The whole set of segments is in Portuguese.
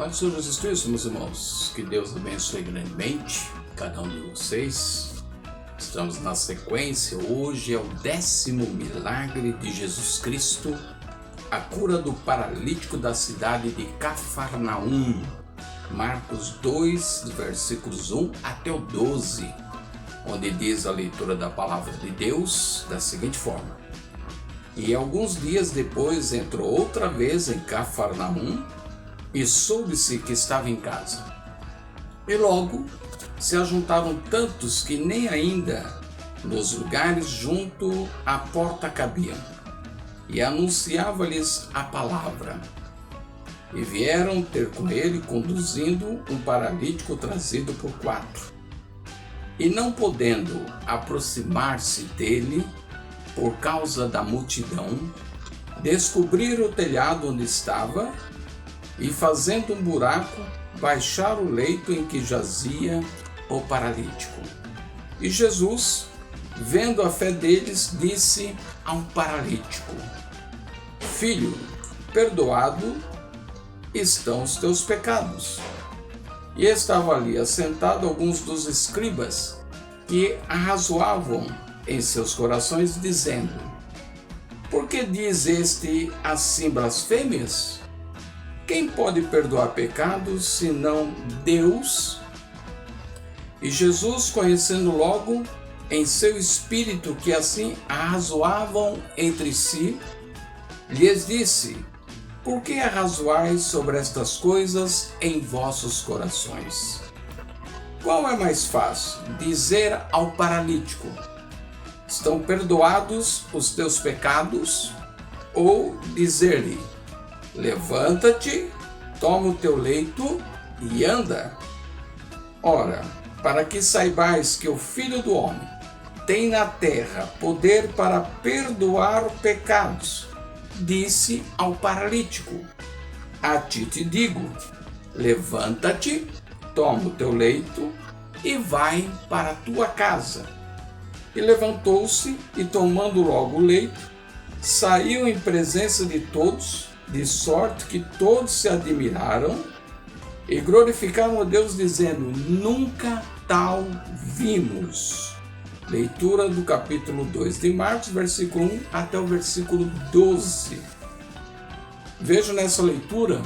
Pode ser Jesus Cristo, meus irmãos. Que Deus abençoe grandemente cada um de vocês. Estamos na sequência. Hoje é o 10º milagre de Jesus Cristo, a cura do paralítico da cidade de Cafarnaum. Marcos 2, versículos 1 até o 12, onde diz a leitura da palavra de Deus da seguinte forma: E alguns dias depois entrou outra vez em Cafarnaum, e soube-se que estava em casa. E logo se ajuntaram tantos que nem ainda nos lugares junto à porta cabiam, e anunciava-lhes a palavra. E vieram ter com ele, conduzindo um paralítico trazido por 4. E não podendo aproximar-se dele, por causa da multidão, descobriram o telhado onde estava, e fazendo um buraco, baixaram o leito em que jazia o paralítico. E Jesus, vendo a fé deles, disse ao paralítico: Filho, perdoado estão os teus pecados. E estavam ali assentados alguns dos escribas, que arrazoavam em seus corações, dizendo: Por que diz este assim blasfêmias? Quem pode perdoar pecados, senão Deus? E Jesus, conhecendo logo em seu espírito que assim arrazoavam entre si, lhes disse: Por que arrazoais sobre estas coisas em vossos corações? Qual é mais fácil, dizer ao paralítico: Estão perdoados os teus pecados? Ou dizer-lhe: Levanta-te, toma o teu leito e anda? Ora, para que saibais que o Filho do Homem tem na terra poder para perdoar pecados, disse ao paralítico: A ti te digo, levanta-te, toma o teu leito e vai para a tua casa. E levantou-se e, tomando logo o leito, saiu em presença de todos, de sorte que todos se admiraram e glorificaram a Deus, dizendo: Nunca tal vimos. Leitura do capítulo 2 de Marcos, versículo 1 até o versículo 12. Vejo nessa leitura,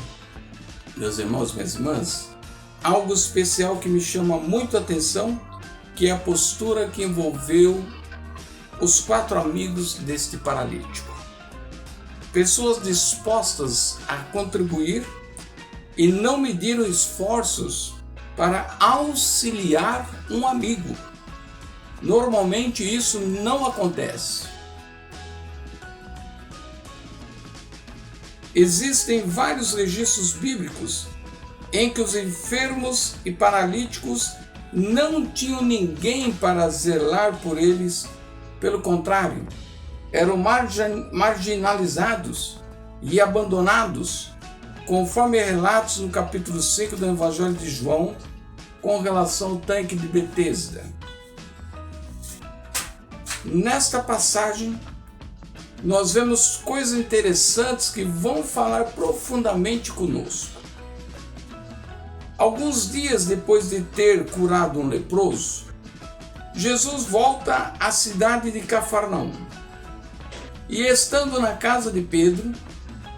meus irmãos e minhas irmãs, algo especial que me chama muito a atenção, que é a postura que envolveu os 4 amigos deste paralítico. Pessoas dispostas a contribuir e não mediram esforços para auxiliar um amigo. Normalmente isso não acontece. Existem vários registros bíblicos em que os enfermos e paralíticos não tinham ninguém para zelar por eles. Pelo contrário, eram marginalizados e abandonados, conforme relatos no capítulo 5 do Evangelho de João, com relação ao tanque de Betesda. Nesta passagem, nós vemos coisas interessantes que vão falar profundamente conosco. Alguns dias depois de ter curado um leproso, Jesus volta à cidade de Cafarnaum. E estando na casa de Pedro,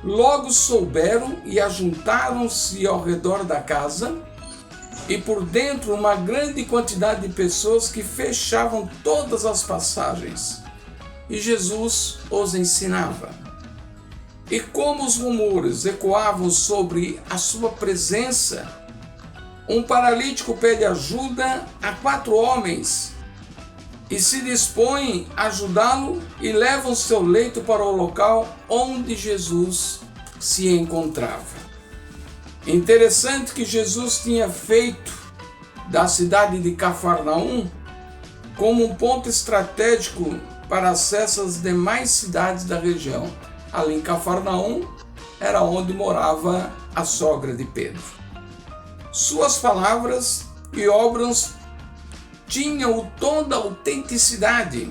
logo souberam e ajuntaram-se ao redor da casa, e por dentro uma grande quantidade de pessoas que fechavam todas as passagens. E Jesus os ensinava. E como os rumores ecoavam sobre a sua presença, um paralítico pede ajuda a 4 homens, e se dispõem a ajudá-lo e levam seu leito para o local onde Jesus se encontrava. Interessante que Jesus tinha feito da cidade de Cafarnaum como um ponto estratégico para acesso às demais cidades da região. Ali em Cafarnaum era onde morava a sogra de Pedro. Suas palavras e obras tinham o tom da autenticidade,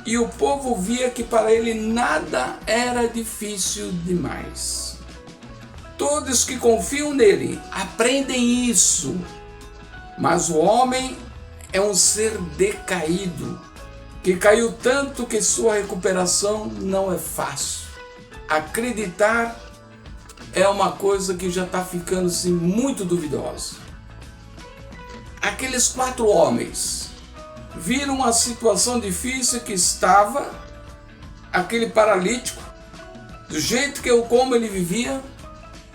e o povo via que para ele nada era difícil demais. Todos que confiam nele aprendem isso. Mas o homem é um ser decaído, que caiu tanto que sua recuperação não é fácil. Acreditar é uma coisa que já está ficando assim, muito duvidosa. Aqueles 4 homens viram a situação difícil que estava aquele paralítico, do jeito como ele vivia,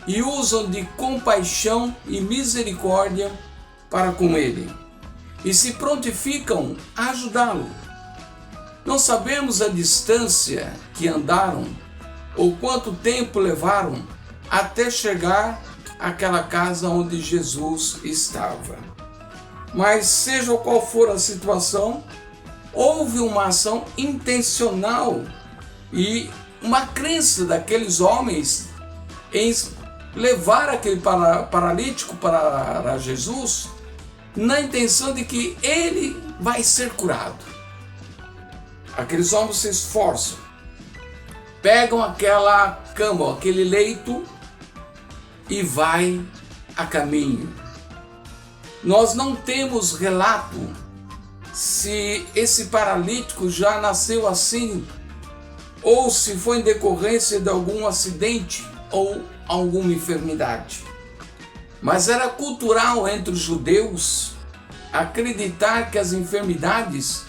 e usam de compaixão e misericórdia para com ele, e se prontificam a ajudá-lo. Não sabemos a distância que andaram ou quanto tempo levaram até chegar àquela casa onde Jesus estava. Mas seja qual for a situação, houve uma ação intencional e uma crença daqueles homens em levar aquele paralítico para Jesus, na intenção de que ele vai ser curado. Aqueles homens se esforçam, pegam aquela cama, aquele leito e vai a caminho. Nós não temos relato se esse paralítico já nasceu assim, ou se foi em decorrência de algum acidente ou alguma enfermidade. Mas era cultural entre os judeus acreditar que as enfermidades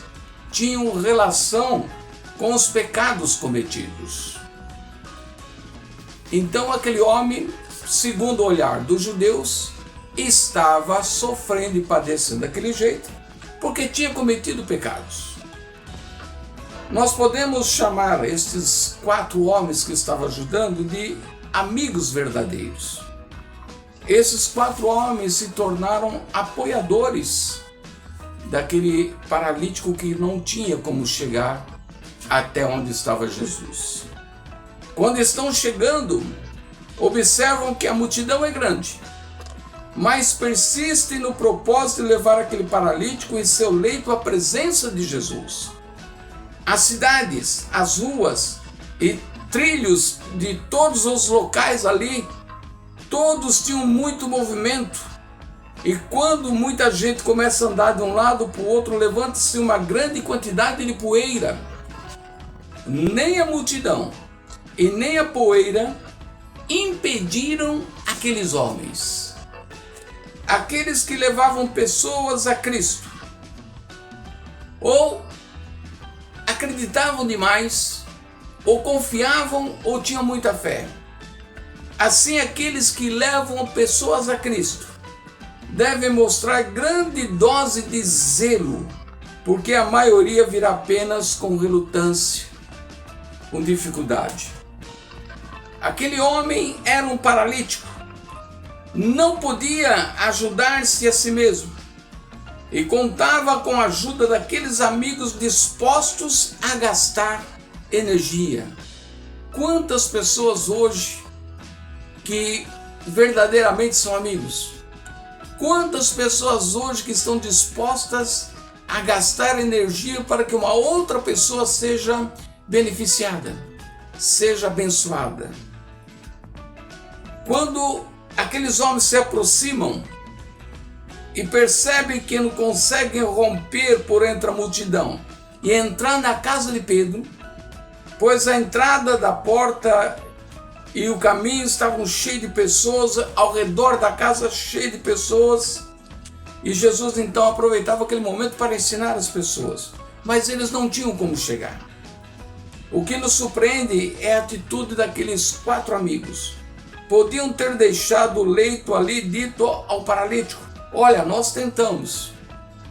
tinham relação com os pecados cometidos. Então aquele homem, segundo o olhar dos judeus, estava sofrendo e padecendo daquele jeito porque tinha cometido pecados. Nós podemos chamar estes 4 homens que estavam ajudando de amigos verdadeiros. Esses 4 homens se tornaram apoiadores daquele paralítico que não tinha como chegar até onde estava Jesus. Quando estão chegando, observam que a multidão é grande, mas persistem no propósito de levar aquele paralítico em seu leito à presença de Jesus. As cidades, as ruas e trilhos de todos os locais ali, todos tinham muito movimento. E quando muita gente começa a andar de um lado para o outro, levanta-se uma grande quantidade de poeira. Nem a multidão e nem a poeira impediram aqueles homens, aqueles que levavam pessoas a Cristo, ou acreditavam demais, ou confiavam, ou tinham muita fé. Assim, aqueles que levam pessoas a Cristo devem mostrar grande dose de zelo, porque a maioria virá apenas com relutância, com dificuldade. Aquele homem era um paralítico, não podia ajudar-se a si mesmo e contava com a ajuda daqueles amigos dispostos a gastar energia. Quantas pessoas hoje que verdadeiramente são amigos? Quantas pessoas hoje que estão dispostas a gastar energia para que uma outra pessoa seja beneficiada, seja abençoada? Quando aqueles homens se aproximam e percebem que não conseguem romper por entre a multidão e entrar na casa de Pedro, pois a entrada da porta e o caminho estavam cheios de pessoas, ao redor da casa cheio de pessoas, e Jesus então aproveitava aquele momento para ensinar as pessoas, mas eles não tinham como chegar. O que nos surpreende é a atitude daqueles 4 amigos. Podiam ter deixado o leito ali, dito ao paralítico: olha, nós tentamos,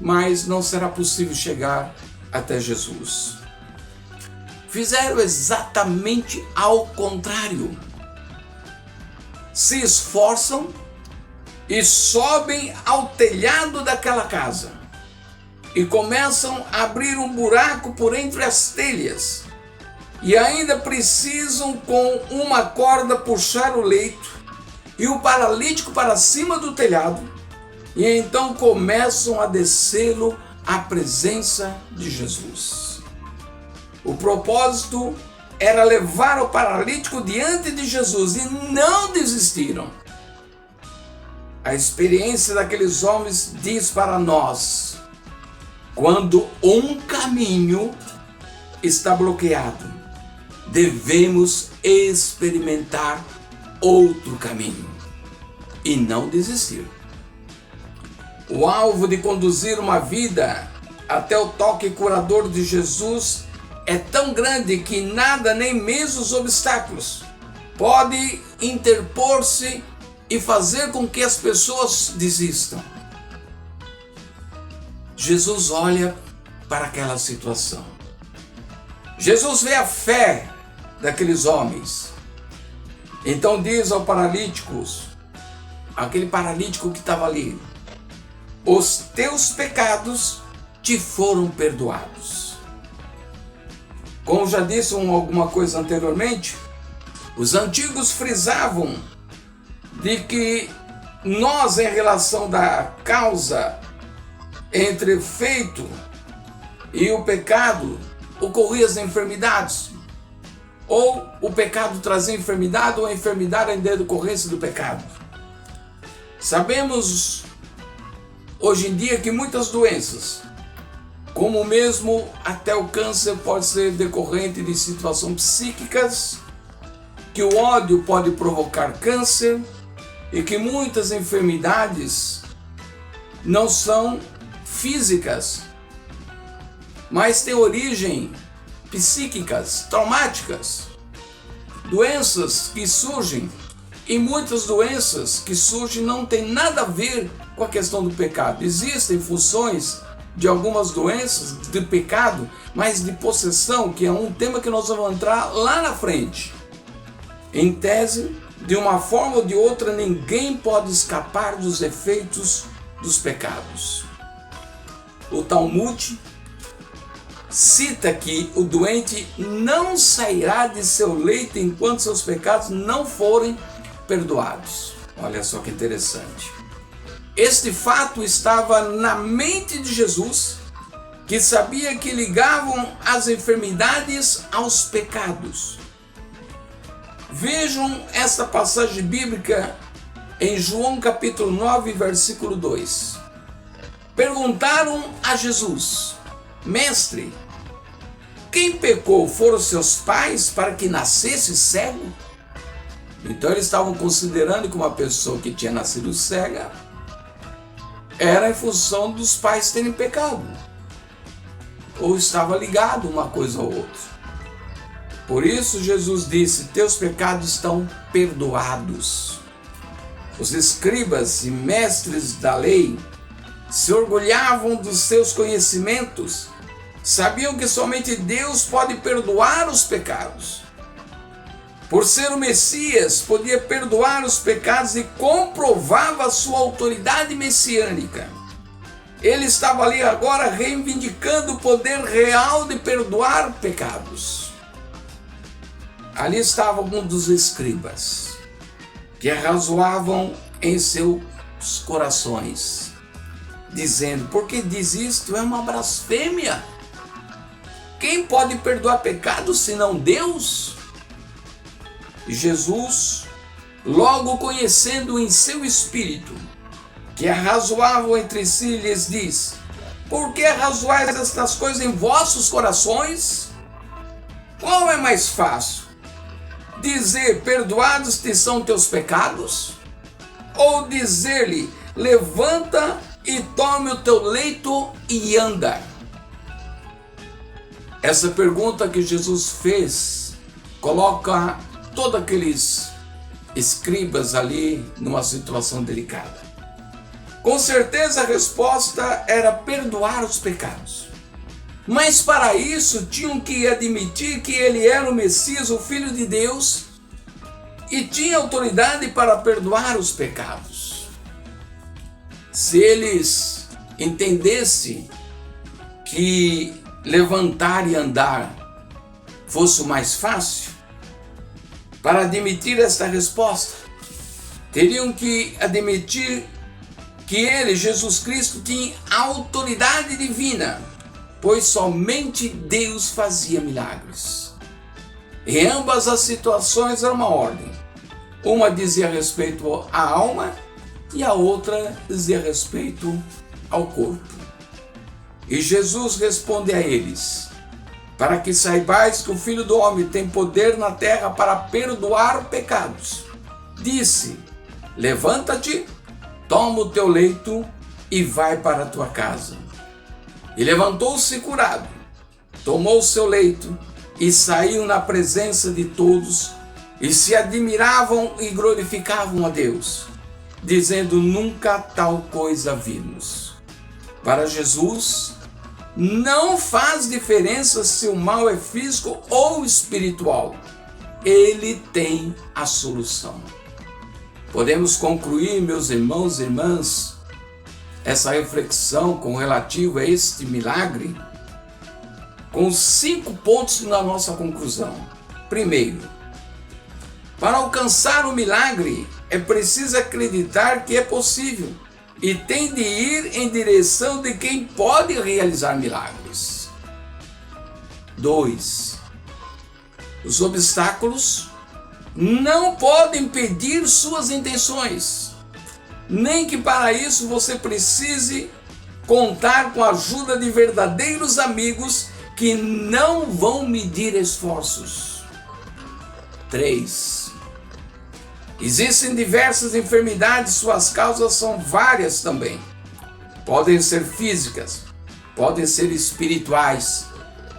mas não será possível chegar até Jesus. Fizeram exatamente ao contrário. Se esforçam e sobem ao telhado daquela casa e começam a abrir um buraco por entre as telhas, e ainda precisam com uma corda puxar o leito e o paralítico para cima do telhado, e então começam a descê-lo à presença de Jesus. O propósito era levar o paralítico diante de Jesus e não desistiram. A experiência daqueles homens diz para nós: quando um caminho está bloqueado, devemos experimentar outro caminho e não desistir. O alvo de conduzir uma vida até o toque curador de Jesus é tão grande que nada, nem mesmo os obstáculos, pode interpor-se e fazer com que as pessoas desistam. Jesus olha para aquela situação. Jesus vê a fé daqueles homens. Então diz ao paralítico, aquele paralítico que estava ali: os teus pecados te foram perdoados. Como já disse alguma coisa anteriormente, os antigos frisavam de que nós, em relação da causa entre efeito e o pecado, ocorriam as enfermidades. Ou o pecado trazia enfermidade, ou a enfermidade em decorrência do pecado. Sabemos hoje em dia que muitas doenças, como mesmo até o câncer, pode ser decorrente de situações psíquicas, que o ódio pode provocar câncer e que muitas enfermidades não são físicas, mas têm origem psíquicas, traumáticas, doenças que surgem, e muitas doenças que surgem não têm nada a ver com a questão do pecado. Existem funções de algumas doenças de pecado, mas de possessão, que é um tema que nós vamos entrar lá na frente. Em tese, de uma forma ou de outra, ninguém pode escapar dos efeitos dos pecados. O Talmud cita que o doente não sairá de seu leito enquanto seus pecados não forem perdoados. Olha só que interessante. Este fato estava na mente de Jesus, que sabia que ligavam as enfermidades aos pecados. Vejam esta passagem bíblica em João capítulo 9, versículo 2. Perguntaram a Jesus: Mestre, quem pecou? Foram seus pais para que nascesse cego? Então eles estavam considerando que uma pessoa que tinha nascido cega era em função dos pais terem pecado, ou estava ligado uma coisa ou outra. Por isso Jesus disse: teus pecados estão perdoados. Os escribas e mestres da lei se orgulhavam dos seus conhecimentos, sabiam que somente Deus pode perdoar os pecados. Por ser o Messias, podia perdoar os pecados e comprovava a sua autoridade messiânica. Ele estava ali agora reivindicando o poder real de perdoar pecados. Ali estava alguns dos escribas, que arrazoavam em seus corações, dizendo: por que diz isto? É uma blasfêmia. Quem pode perdoar pecados senão Deus? E Jesus, logo conhecendo em seu espírito que arrazoavam entre si, lhes diz: por que arrazoais estas coisas em vossos corações? Qual é mais fácil? Dizer: perdoados te são teus pecados? Ou dizer-lhe: levanta e tome o teu leito e anda? Essa pergunta que Jesus fez coloca todos aqueles escribas ali numa situação delicada. Com certeza a resposta era perdoar os pecados. Mas para isso tinham que admitir que ele era o Messias, o Filho de Deus, e tinha autoridade para perdoar os pecados. Se eles entendessem que levantar e andar fosse o mais fácil, para admitir esta resposta, teriam que admitir que ele, Jesus Cristo, tinha autoridade divina, pois somente Deus fazia milagres. Em ambas as situações era uma ordem. Uma dizia respeito à alma e a outra dizia respeito ao corpo. E Jesus responde a eles: para que saibais que o Filho do Homem tem poder na terra para perdoar pecados. Disse: levanta-te, toma o teu leito e vai para a tua casa. E levantou-se curado, tomou o seu leito e saiu na presença de todos, e se admiravam e glorificavam a Deus, dizendo: nunca tal coisa vimos. Para Jesus, não faz diferença se o mal é físico ou espiritual. Ele tem a solução. Podemos concluir, meus irmãos e irmãs, essa reflexão com relativo a este milagre com 5 pontos na nossa conclusão. Primeiro, para alcançar o milagre é preciso acreditar que é possível e tem de ir em direção de quem pode realizar milagres. 2. Os obstáculos não podem impedir suas intenções, nem que para isso você precise contar com a ajuda de verdadeiros amigos que não vão medir esforços. 3. Existem diversas enfermidades, suas causas são várias também. Podem ser físicas, podem ser espirituais,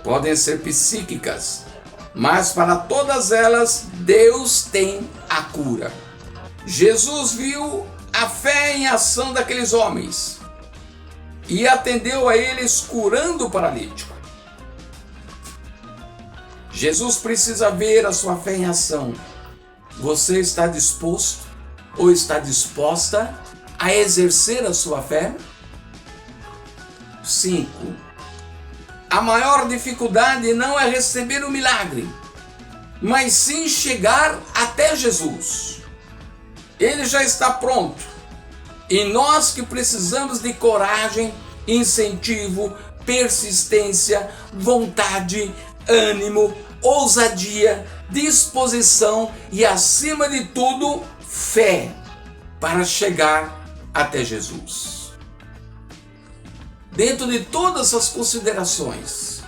podem ser psíquicas, mas para todas elas Deus tem a cura. Jesus viu a fé em ação daqueles homens e atendeu a eles curando o paralítico. Jesus precisa ver a sua fé em ação. Você está disposto ou está disposta a exercer a sua fé? 5. A maior dificuldade não é receber o milagre, mas sim chegar até Jesus. Ele já está pronto. E nós que precisamos de coragem, incentivo, persistência, vontade, ânimo, ousadia, disposição e, acima de tudo, fé para chegar até Jesus. Dentro de todas as considerações,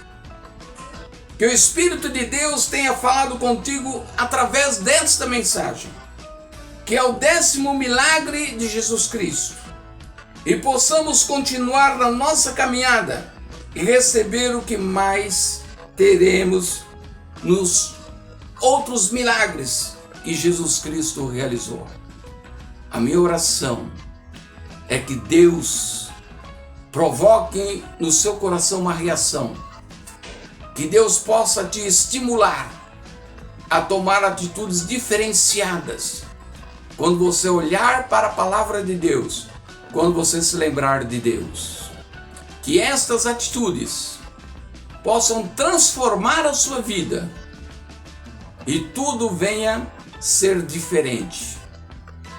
que o Espírito de Deus tenha falado contigo através desta mensagem, que é o 10º milagre de Jesus Cristo, e possamos continuar na nossa caminhada e receber o que mais teremos nos outros milagres que Jesus Cristo realizou. A minha oração é que Deus provoque no seu coração uma reação, que Deus possa te estimular a tomar atitudes diferenciadas quando você olhar para a palavra de Deus, quando você se lembrar de Deus. Que estas atitudes possam transformar a sua vida e tudo venha ser diferente,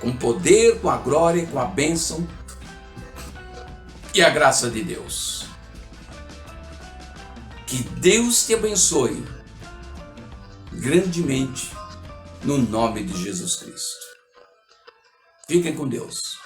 com poder, com a glória, com a bênção e a graça de Deus. Que Deus te abençoe grandemente no nome de Jesus Cristo. Fiquem com Deus.